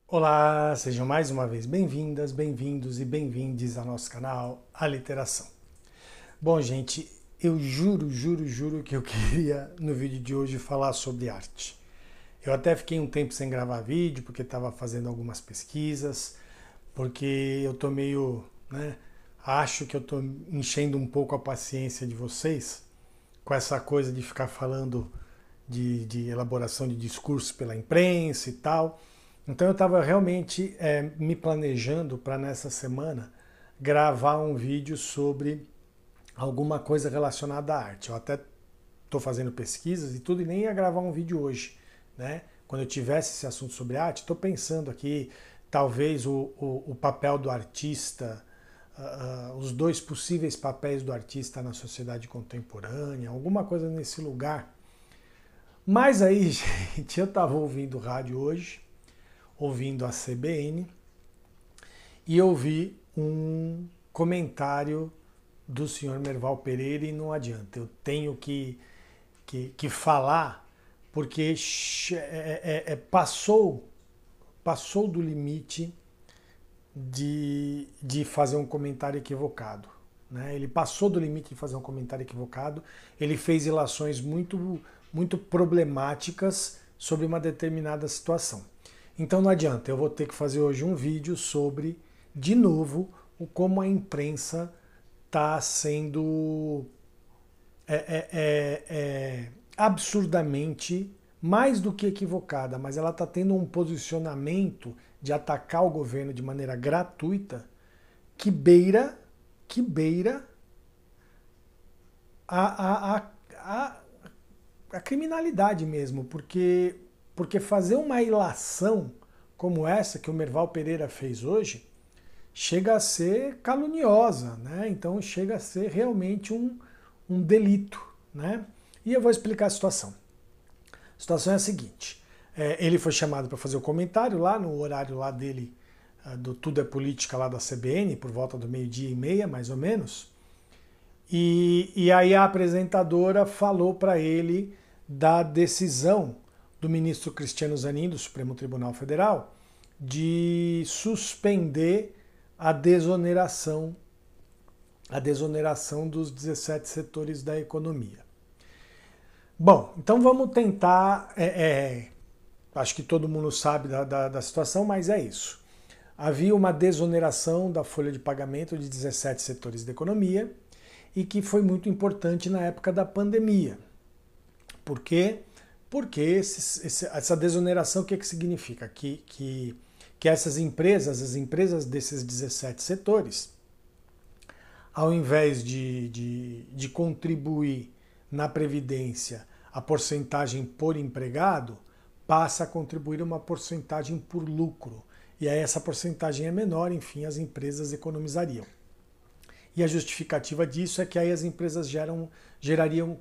Olá, sejam mais uma vez bem-vindas, bem-vindos e bem-vindes ao nosso canal Aliteração. Bom, gente, eu juro que eu queria no vídeo de hoje falar sobre arte. Eu até fiquei um tempo sem gravar vídeo porque estava fazendo algumas pesquisas, porque eu tô meio, acho que eu tô enchendo um pouco a paciência de vocês com essa coisa de ficar falando de elaboração de discursos pela imprensa e tal. Então eu estava realmente me planejando para nessa semana gravar um vídeo sobre alguma coisa relacionada à arte. Eu até estou fazendo pesquisas e tudo e nem ia gravar um vídeo hoje, né? Quando eu tivesse esse assunto sobre arte, estou pensando aqui talvez o papel do artista, os dois possíveis papéis do artista na sociedade contemporânea, alguma coisa nesse lugar. Mas aí, gente, eu estava ouvindo rádio hoje, ouvindo a CBN, e ouvi um comentário do senhor Merval Pereira e não adianta, eu tenho que falar porque passou do limite de fazer um comentário equivocado. Né? Ele passou do limite de fazer um comentário equivocado, ele fez ilações muito problemáticas sobre uma determinada situação. Então não adianta, eu vou ter que fazer hoje um vídeo sobre, de novo, como a imprensa está sendo absurdamente, mais do que equivocada, mas ela está tendo um posicionamento de atacar o governo de maneira gratuita que beira a criminalidade mesmo, porque fazer uma ilação como essa que o Merval Pereira fez hoje chega a ser caluniosa, né? Então chega a ser realmente um delito, né? E eu vou explicar a situação. A situação é a seguinte, ele foi chamado para fazer o comentário lá no horário lá dele, do Tudo é Política lá da CBN, por volta do 12:30, mais ou menos, e aí a apresentadora falou para ele da decisão do ministro Cristiano Zanin, do Supremo Tribunal Federal, de suspender a desoneração dos 17 setores da economia. Bom, então vamos tentar, acho que todo mundo sabe da situação, mas é isso. Havia uma desoneração da folha de pagamento de 17 setores da economia e que foi muito importante na época da pandemia. Por quê? Porque essa desoneração, o que significa? Que essas empresas, as empresas desses 17 setores, ao invés de contribuir na Previdência a porcentagem por empregado, passa a contribuir uma porcentagem por lucro. E aí essa porcentagem é menor, enfim, as empresas economizariam. E a justificativa disso é que aí as empresas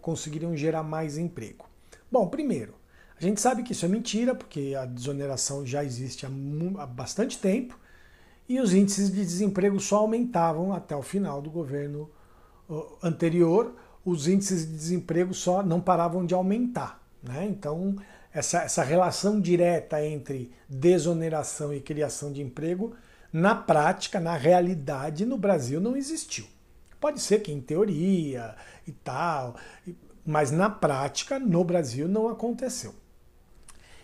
conseguiriam gerar mais emprego. Bom, primeiro, a gente sabe que isso é mentira, porque a desoneração já existe há bastante tempo e os índices de desemprego só aumentavam até o final do governo anterior, os índices de desemprego só não paravam de aumentar. Né? Então, essa relação direta entre desoneração e criação de emprego, na prática, na realidade, no Brasil não existiu. Pode ser que em teoria e tal, mas na prática, no Brasil, não aconteceu.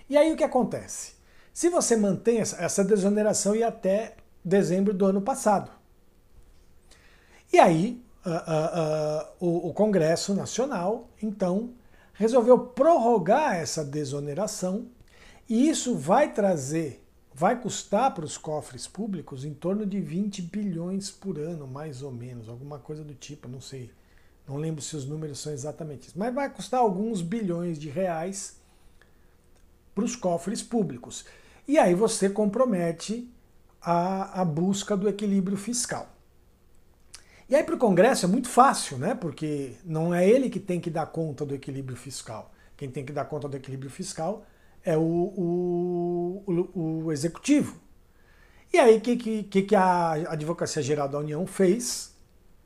E aí o que acontece? Se você mantém essa desoneração ia até dezembro do ano passado. E aí o Congresso Nacional, então, resolveu prorrogar essa desoneração e isso vai custar para os cofres públicos em torno de 20 bilhões por ano, mais ou menos, alguma coisa do tipo, não sei. Não lembro se os números são exatamente isso, mas vai custar alguns bilhões de reais para os cofres públicos. E aí você compromete a busca do equilíbrio fiscal. E aí para o Congresso é muito fácil, né? Porque não é ele que tem que dar conta do equilíbrio fiscal. Quem tem que dar conta do equilíbrio fiscal é o Executivo. E aí o que a Advocacia Geral da União fez?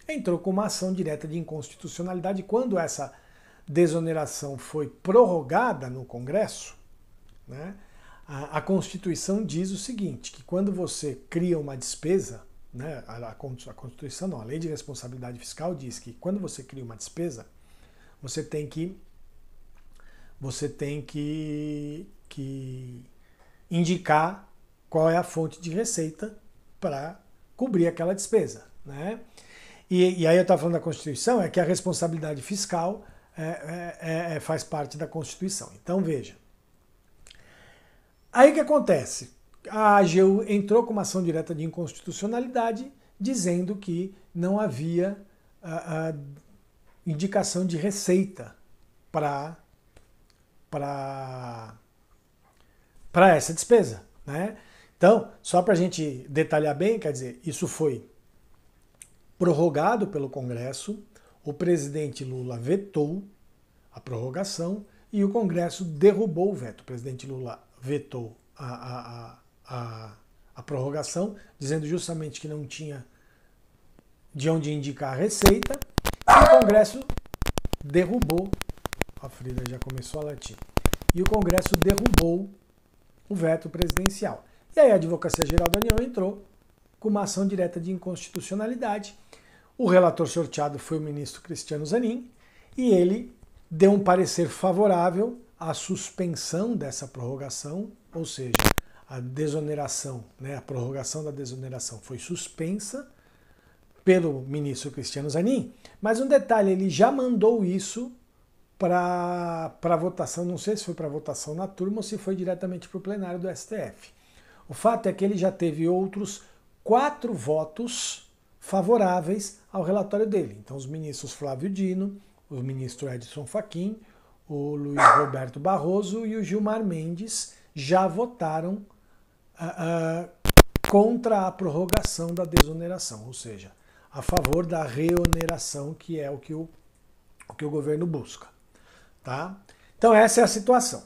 Entrou com uma ação direta de inconstitucionalidade quando essa desoneração foi prorrogada no Congresso, né, a Constituição diz o seguinte, que quando você cria uma despesa, né, a Constituição não, a Lei de Responsabilidade Fiscal diz que quando você cria uma despesa, você tem que indicar qual é a fonte de receita para cobrir aquela despesa, né? E aí eu estava falando da Constituição, é que a responsabilidade fiscal faz parte da Constituição. Então veja. Aí o que acontece? A AGU entrou com uma ação direta de inconstitucionalidade dizendo que não havia indicação de receita para essa despesa, né? Então, só para a gente detalhar bem, quer dizer, isso foi prorrogado pelo Congresso, o presidente Lula vetou a prorrogação e o Congresso derrubou o veto. O presidente Lula vetou a prorrogação, dizendo justamente que não tinha de onde indicar a receita, e o Congresso derrubou, a Frida já começou a latir, e o Congresso derrubou o veto presidencial. E aí a Advocacia Geral da União entrou com uma ação direta de inconstitucionalidade. O relator sorteado foi o ministro Cristiano Zanin, e ele deu um parecer favorável à suspensão dessa prorrogação, ou seja, a desoneração, né, a prorrogação da desoneração foi suspensa pelo ministro Cristiano Zanin, mas um detalhe, ele já mandou isso para votação, não sei se foi para votação na turma ou se foi diretamente para o plenário do STF. O fato é que ele já teve outros 4 votos favoráveis ao relatório dele. Então os ministros Flávio Dino, o ministro Edson Fachin, o Luiz Roberto Barroso e o Gilmar Mendes já votaram contra a prorrogação da desoneração, ou seja, a favor da reoneração, que é o que o governo busca. Tá? Então essa é a situação.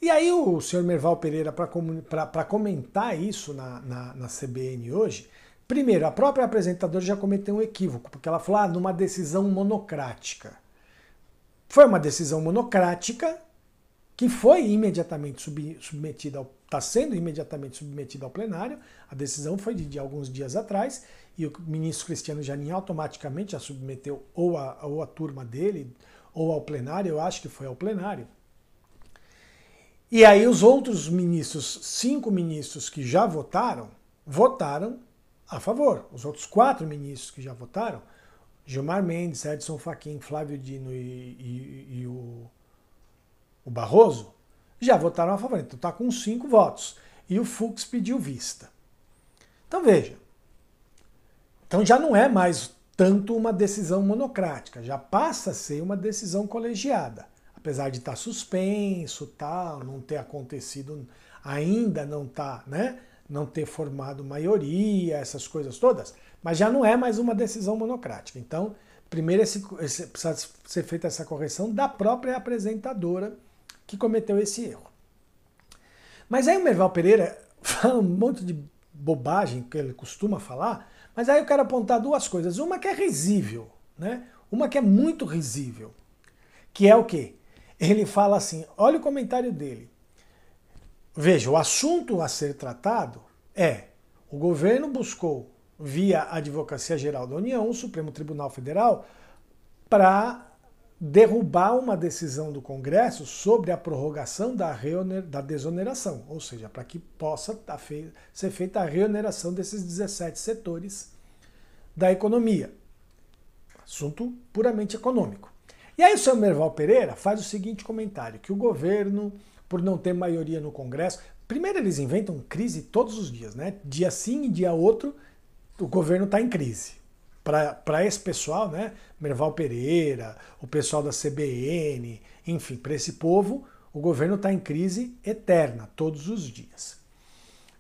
E aí o senhor Merval Pereira, para comentar isso na CBN hoje, primeiro, a própria apresentadora já cometeu um equívoco, porque ela falou, numa decisão monocrática. Foi uma decisão monocrática que foi imediatamente submetida, está sendo imediatamente submetida ao plenário. A decisão foi de alguns dias atrás, e o ministro Cristiano Zanin automaticamente já submeteu ou a turma dele, ou ao plenário, eu acho que foi ao plenário. E aí os outros ministros, 5 ministros que já votaram a favor. Os outros 4 ministros que já votaram, Gilmar Mendes, Edson Fachin, Flávio Dino e o Barroso, já votaram a favor. Então está com 5 votos. E o Fux pediu vista. Então veja. Então já não é mais tanto uma decisão monocrática, já passa a ser uma decisão colegiada. Apesar de estar suspenso, tal, não ter acontecido, ainda não tá, né? Não ter formado maioria, essas coisas todas, mas já não é mais uma decisão monocrática. Então, primeiro precisa ser feita essa correção da própria apresentadora que cometeu esse erro. Mas aí o Merval Pereira fala um monte de bobagem que ele costuma falar, mas aí eu quero apontar 2 coisas. Uma que é risível, né? Uma que é muito risível, que é o quê? Ele fala assim, olha o comentário dele. Veja, o assunto a ser tratado é: o governo buscou, via Advocacia Geral da União, o Supremo Tribunal Federal, para derrubar uma decisão do Congresso sobre a prorrogação da desoneração, ou seja, para que possa ser feita a reoneração desses 17 setores da economia. Assunto puramente econômico. E aí o senhor Merval Pereira faz o seguinte comentário, que o governo, por não ter maioria no Congresso, primeiro eles inventam crise todos os dias, né? Dia sim e dia outro, o governo está em crise. Para esse pessoal, né? Merval Pereira, o pessoal da CBN, enfim, para esse povo, o governo está em crise eterna, todos os dias.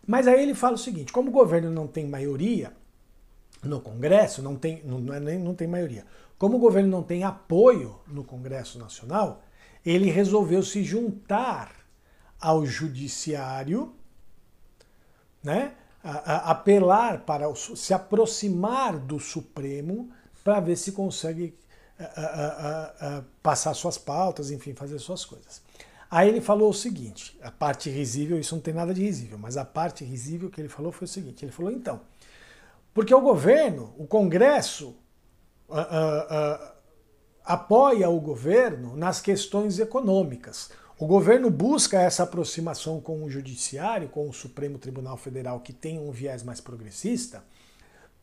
Mas aí ele fala o seguinte, como o governo não tem maioria no Congresso, não tem maioria, como o governo não tem apoio no Congresso Nacional, ele resolveu se juntar ao Judiciário, né? Apelar para se aproximar do Supremo para ver se consegue passar suas pautas, enfim, fazer suas coisas. Aí ele falou o seguinte, a parte risível, isso não tem nada de risível, mas a parte risível que ele falou foi o seguinte, ele falou, então, porque o governo, o Congresso, apoia o governo nas questões econômicas. O governo busca essa aproximação com o Judiciário, com o Supremo Tribunal Federal, que tem um viés mais progressista,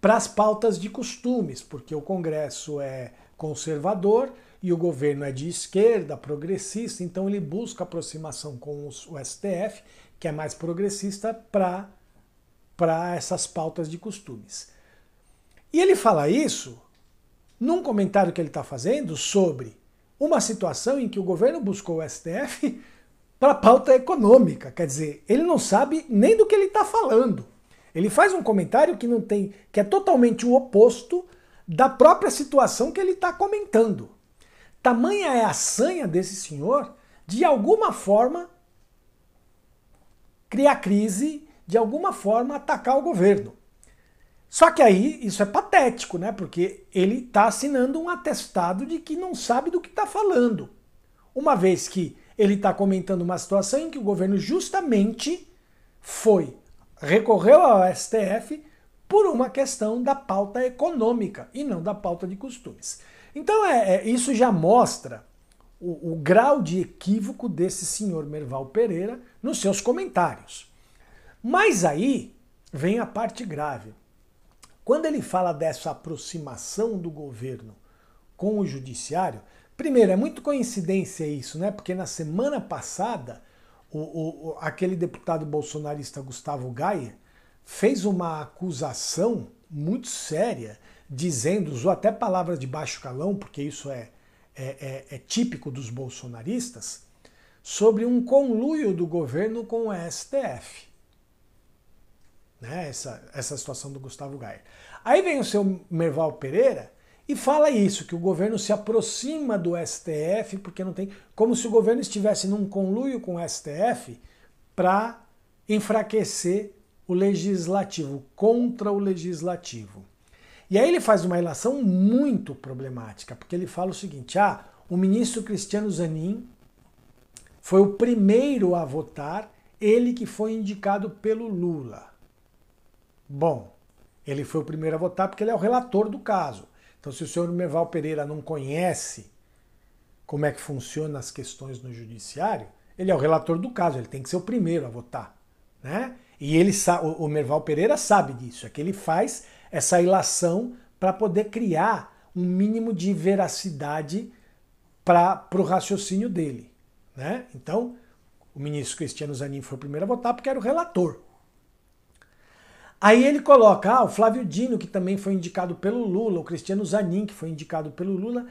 para as pautas de costumes, porque o Congresso é conservador e o governo é de esquerda, progressista, então ele busca aproximação com o STF, que é mais progressista, para essas pautas de costumes. E ele fala isso num comentário que ele está fazendo sobre uma situação em que o governo buscou o STF para a pauta econômica. Quer dizer, ele não sabe nem do que ele está falando. Ele faz um comentário que não tem, que é totalmente o oposto da própria situação que ele está comentando. Tamanha é a sanha desse senhor de alguma forma criar crise, de alguma forma atacar o governo. Só que aí isso é patético, né? Porque ele está assinando um atestado de que não sabe do que está falando. Uma vez que ele está comentando uma situação em que o governo justamente recorreu ao STF por uma questão da pauta econômica e não da pauta de costumes. Então isso já mostra o grau de equívoco desse senhor Merval Pereira nos seus comentários. Mas aí vem a parte grave. Quando ele fala dessa aproximação do governo com o judiciário, primeiro, é muito coincidência isso, né? Porque na semana passada, aquele deputado bolsonarista Gustavo Gayer fez uma acusação muito séria, dizendo, usou até palavras de baixo calão, porque isso é típico dos bolsonaristas, sobre um conluio do governo com o STF. Né, essa situação do Gustavo Gayer. Aí vem o seu Merval Pereira e fala isso, que o governo se aproxima do STF porque não tem, como se o governo estivesse num conluio com o STF para enfraquecer o legislativo, contra o legislativo. E aí ele faz uma relação muito problemática, porque ele fala o seguinte, o ministro Cristiano Zanin foi o primeiro a votar, ele que foi indicado pelo Lula. Bom, ele foi o primeiro a votar porque ele é o relator do caso. Então, se o senhor Merval Pereira não conhece como é que funcionam as questões no judiciário, ele é o relator do caso, ele tem que ser o primeiro a votar. Né? E o Merval Pereira sabe disso, é que ele faz essa ilação para poder criar um mínimo de veracidade para o raciocínio dele. Né? Então, o ministro Cristiano Zanin foi o primeiro a votar porque era o relator. Aí ele coloca o Flávio Dino, que também foi indicado pelo Lula, o Cristiano Zanin, que foi indicado pelo Lula,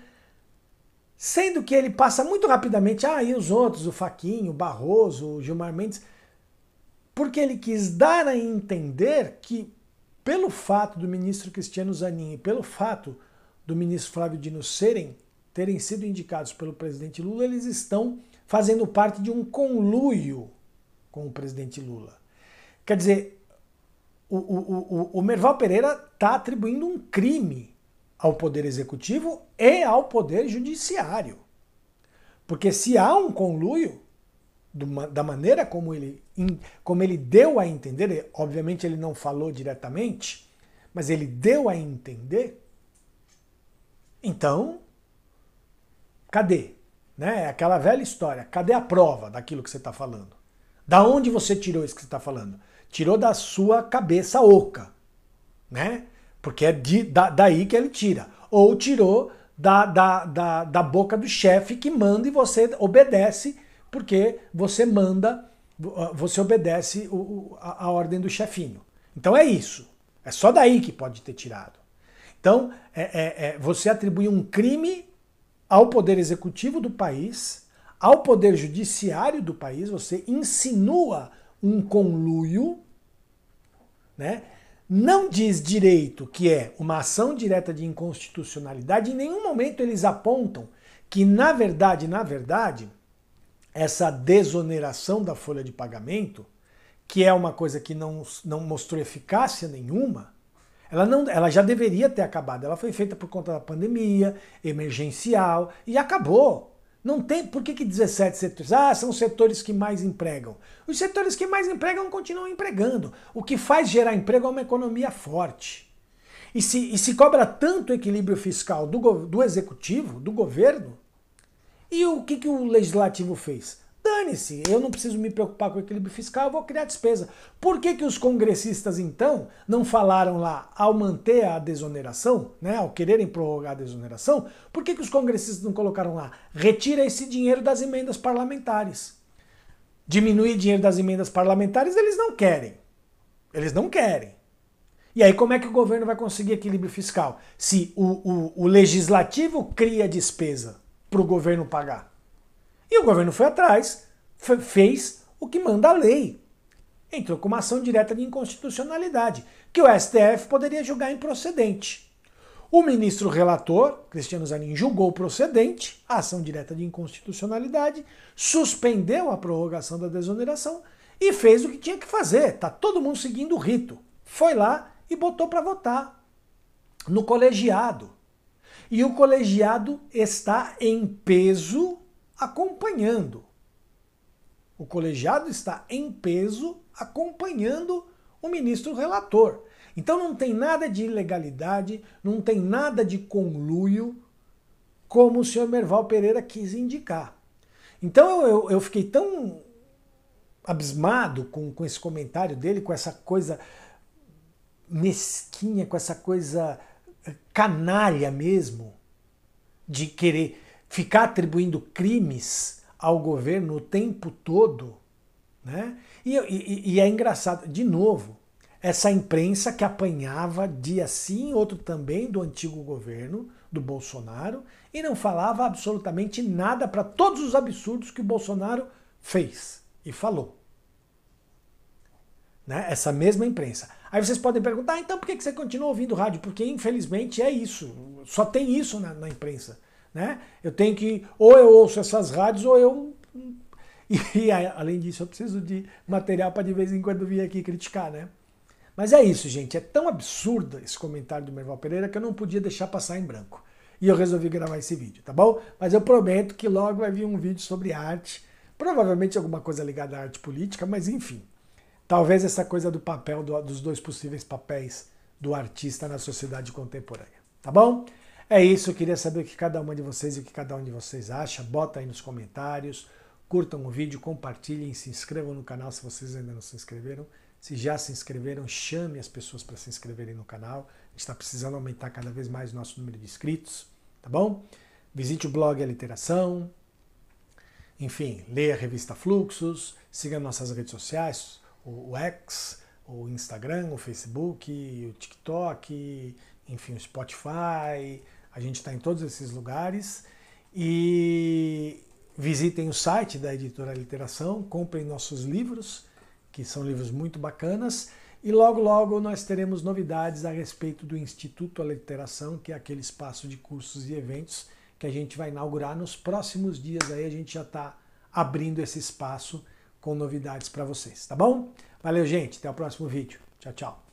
sendo que ele passa muito rapidamente, e os outros, o Fachin, o Barroso, o Gilmar Mendes, porque ele quis dar a entender que, pelo fato do ministro Cristiano Zanin e pelo fato do ministro Flávio Dino terem sido indicados pelo presidente Lula, eles estão fazendo parte de um conluio com o presidente Lula. Quer dizer, o Merval Pereira está atribuindo um crime ao Poder Executivo e ao Poder Judiciário. Porque se há um conluio, da maneira como ele deu a entender, obviamente ele não falou diretamente, mas ele deu a entender, então, cadê? Né? É aquela velha história, cadê a prova daquilo que você está falando? Da onde você tirou isso que você está falando? Tirou da sua cabeça oca, né? Porque é daí que ele tira. Ou tirou da boca do chefe que manda e você obedece, porque você manda, você obedece a ordem do chefinho. Então é isso. É só daí que pode ter tirado. Então, você atribui um crime ao Poder Executivo do país, ao Poder Judiciário do país, você insinua um conluio, né? Não diz direito que é uma ação direta de inconstitucionalidade, em nenhum momento eles apontam que, na verdade, essa desoneração da folha de pagamento, que é uma coisa que não mostrou eficácia nenhuma, Ela já deveria ter acabado. Ela foi feita por conta da pandemia, emergencial, e acabou. Não tem. Por que 17 setores? Ah, são os setores que mais empregam. Os setores que mais empregam continuam empregando. O que faz gerar emprego é uma economia forte. E se cobra tanto equilíbrio fiscal do executivo, do governo, e o que o legislativo fez? Dane-se, eu não preciso me preocupar com o equilíbrio fiscal, eu vou criar despesa. Por que os congressistas, então, não falaram lá, ao manter a desoneração, né, ao quererem prorrogar a desoneração, por que os congressistas não colocaram lá, retira esse dinheiro das emendas parlamentares? Diminuir dinheiro das emendas parlamentares eles não querem. Eles não querem. E aí como é que o governo vai conseguir equilíbrio fiscal? Se o legislativo cria despesa para o governo pagar. E o governo foi atrás, fez o que manda a lei. Entrou com uma ação direta de inconstitucionalidade, que o STF poderia julgar improcedente. O ministro relator, Cristiano Zanin, julgou procedente a ação direta de inconstitucionalidade, suspendeu a prorrogação da desoneração e fez o que tinha que fazer. Tá todo mundo seguindo o rito. Foi lá e botou para votar no colegiado. E o colegiado está em peso acompanhando. O colegiado está em peso acompanhando o ministro relator. Então não tem nada de ilegalidade, não tem nada de conluio, como o senhor Merval Pereira quis indicar. Então eu fiquei tão abismado com esse comentário dele, com essa coisa mesquinha, com essa coisa canalha mesmo, de querer ficar atribuindo crimes ao governo o tempo todo, né? E é engraçado, de novo, essa imprensa que apanhava dia sim, outro também, do antigo governo, do Bolsonaro, e não falava absolutamente nada para todos os absurdos que o Bolsonaro fez e falou. Né? Essa mesma imprensa. Aí vocês podem perguntar, então por que você continua ouvindo rádio? Porque infelizmente é isso, só tem isso na imprensa. Né? Eu tenho que, ou eu ouço essas rádios, ou eu... E além disso, eu preciso de material para de vez em quando vir aqui criticar, né? Mas é isso, gente. É tão absurdo esse comentário do Merval Pereira que eu não podia deixar passar em branco. E eu resolvi gravar esse vídeo, tá bom? Mas eu prometo que logo vai vir um vídeo sobre arte. Provavelmente alguma coisa ligada à arte política, mas enfim. Talvez essa coisa do papel, dos dois possíveis papéis do artista na sociedade contemporânea. Tá bom? É isso, eu queria saber o que cada uma de vocês e o que cada um de vocês acha. Bota aí nos comentários, curtam o vídeo, compartilhem, se inscrevam no canal se vocês ainda não se inscreveram. Se já se inscreveram, chame as pessoas para se inscreverem no canal. A gente está precisando aumentar cada vez mais o nosso número de inscritos, tá bom? Visite o blog A Literação. Enfim, leia a revista Fluxos, siga nossas redes sociais, o X, o Instagram, o Facebook, o TikTok, enfim, o Spotify. A gente está em todos esses lugares. E visitem o site da Editora Literação, comprem nossos livros, que são livros muito bacanas, e logo, logo nós teremos novidades a respeito do Instituto A Literação, que é aquele espaço de cursos e eventos que a gente vai inaugurar nos próximos dias. Aí a gente já está abrindo esse espaço com novidades para vocês, tá bom? Valeu, gente, até o próximo vídeo. Tchau, tchau.